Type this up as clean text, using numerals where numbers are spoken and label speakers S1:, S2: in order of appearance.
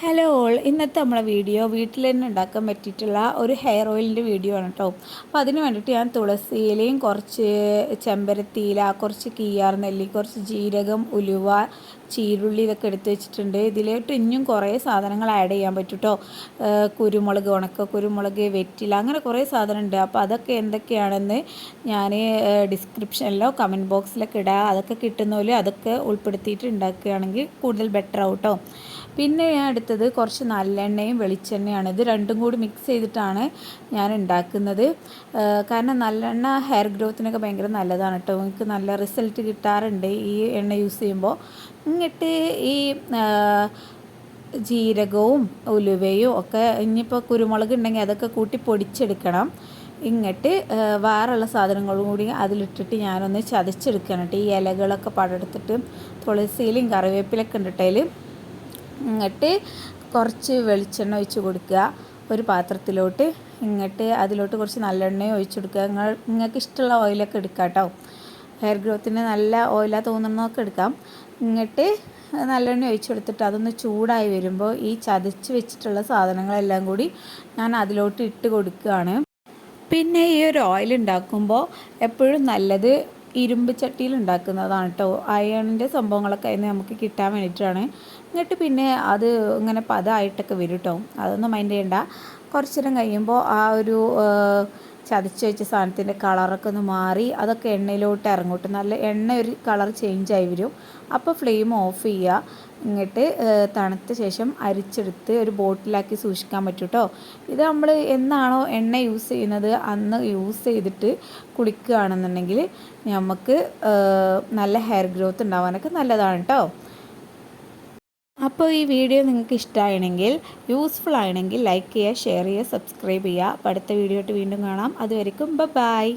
S1: Hello all, ഇന്നത്തെ നമ്മളെ video വീട്ടിൽ തന്നെ ഉണ്ടാക്കാൻ പറ്റിയിട്ടുള്ള ഒരു ഹെയർ ഓയിലിൻ്റെ വീഡിയോ ആണ് കേട്ടോ. അപ്പോൾ അതിന് വേണ്ടിയിട്ട് ഞാൻ തുളസിയിലയും കുറച്ച് ചെമ്പരത്തിയില, കുറച്ച് കിയാർ നെല്ലി, കുറച്ച് ജീരകം, ഉലുവ, ചീരുള്ളി ഇതൊക്കെ എടുത്ത് വെച്ചിട്ടുണ്ട്. ഇതിലോട്ട് ഇനിയും കുറേ സാധനങ്ങൾ ആഡ് ചെയ്യാൻ പറ്റും കേട്ടോ. കുരുമുളക്, ഉണക്ക കുരുമുളക്, വെറ്റില, അങ്ങനെ കുറേ സാധനം ഉണ്ട്. അപ്പോൾ അതൊക്കെ എന്തൊക്കെയാണെന്ന് ഞാൻ ഡിസ്ക്രിപ്ഷനിലോ കമൻറ്റ് ബോക്സിലൊക്കെ ഇടാം. അതൊക്കെ കിട്ടുന്നപോലെ അതൊക്കെ ഉൾപ്പെടുത്തിയിട്ട് ഉണ്ടാക്കുകയാണെങ്കിൽ കൂടുതൽ ബെറ്റർ ആവും കേട്ടോ. പിന്നെ ഞാൻ എടുത്തത് കുറച്ച് നല്ലെണ്ണയും വെളിച്ചെണ്ണയാണ്. ഇത് രണ്ടും കൂടി മിക്സ് ചെയ്തിട്ടാണ് ഞാൻ ഉണ്ടാക്കുന്നത്. കാരണം നല്ലെണ്ണ ഹെയർ ഗ്രോത്തിനൊക്കെ ഭയങ്കര നല്ലതാണ് കേട്ടോ. എനിക്ക് നല്ല റിസൾട്ട് കിട്ടാറുണ്ട് ഈ എണ്ണ യൂസ് ചെയ്യുമ്പോൾ. എന്നിട്ട് ഈ ജീരകവും ഉലുവയും ഒക്കെ, ഇനിയിപ്പോൾ കുരുമുളക് ഉണ്ടെങ്കിൽ അതൊക്കെ കൂട്ടി പൊടിച്ചെടുക്കണം. ഇങ്ങോട്ട് വേറെയുള്ള സാധനങ്ങളും കൂടി അതിലിട്ടിട്ട് ഞാനൊന്ന് ചതച്ചെടുക്കണം കേട്ടോ. ഈ ഇലകളൊക്കെ പടെടുത്തിട്ട് തുളസിയിലും കറിവേപ്പിലൊക്കെ ഉണ്ടിട്ടതിൽ. ഇങ്ങോട്ട് കുറച്ച് വെളിച്ചെണ്ണ ഒഴിച്ച് കൊടുക്കുക ഒരു പാത്രത്തിലോട്ട്. ഇങ്ങോട്ട് അതിലോട്ട് കുറച്ച് നല്ലെണ്ണയും ഒഴിച്ച് കൊടുക്കുക. നിങ്ങൾക്ക് ഇഷ്ടമുള്ള ഓയിലൊക്കെ എടുക്കാം കേട്ടോ. ഹെയർ ഗ്രോത്തിന് നല്ല ഓയിലാണ് തോന്നുന്നതൊക്കെ എടുക്കാം. ഇങ്ങോട്ട് നല്ലെണ്ണ ഒഴിച്ച് കൊടുത്തിട്ട് അതൊന്ന് ചൂടായി വരുമ്പോൾ ഈ ചതച്ച് വെച്ചിട്ടുള്ള സാധനങ്ങളെല്ലാം കൂടി ഞാൻ അതിലോട്ട് ഇട്ട് കൊടുക്കുകയാണ്. പിന്നെ ഈ ഒരു ഓയിൽ ഉണ്ടാക്കുമ്പോൾ എപ്പോഴും നല്ലത് ഇരുമ്പ് ചട്ടിയിൽ ഉണ്ടാക്കുന്നതാണ് കേട്ടോ. അയണിൻ്റെ സംഭവങ്ങളൊക്കെ അതിന് നമുക്ക് കിട്ടാൻ വേണ്ടിയിട്ടാണ്. എന്നിട്ട് പിന്നെ അത് ഇങ്ങനെ പദമായിട്ടൊക്കെ വരും കേട്ടോ. അതൊന്നും മൈൻഡ് ചെയ്യണ്ട. കുറച്ച് നേരം കഴിയുമ്പോൾ ആ ഒരു ചതച്ച് വെച്ച സാധനത്തിൻ്റെ കളറൊക്കെ ഒന്ന് മാറി അതൊക്കെ എണ്ണയിലോട്ട് ഇറങ്ങോട്ട് നല്ല എണ്ണ ഒരു കളർ ചേഞ്ചായി വരും. അപ്പോൾ ഫ്ലെയിം ഓഫ് ചെയ്യുക. ഇങ്ങോട്ട് തണുത്ത ശേഷം അരിച്ചെടുത്ത് ഒരു ബോട്ടിലാക്കി സൂക്ഷിക്കാൻ പറ്റും കേട്ടോ. ഇത് നമ്മൾ എന്നാണോ എണ്ണ യൂസ് ചെയ്യുന്നത് അന്ന് യൂസ് ചെയ്തിട്ട് കുളിക്കുകയാണെന്നുണ്ടെങ്കിൽ നമുക്ക് നല്ല ഹെയർ ഗ്രോത്ത് ഉണ്ടാവാനൊക്കെ നല്ലതാണ് കേട്ടോ. അപ്പോൾ ഈ വീഡിയോ നിങ്ങൾക്ക് ഇഷ്ടമാണെങ്കിൽ, യൂസ്ഫുൾ ആണെങ്കിൽ ലൈക്ക് ചെയ്യുക, ഷെയർ ചെയ്യുക, സബ്സ്ക്രൈബ് ചെയ്യുക. അപ്പോൾ അടുത്ത വീഡിയോ ആയിട്ട് വീണ്ടും കാണാം. അതുവരെക്കും ബൈ.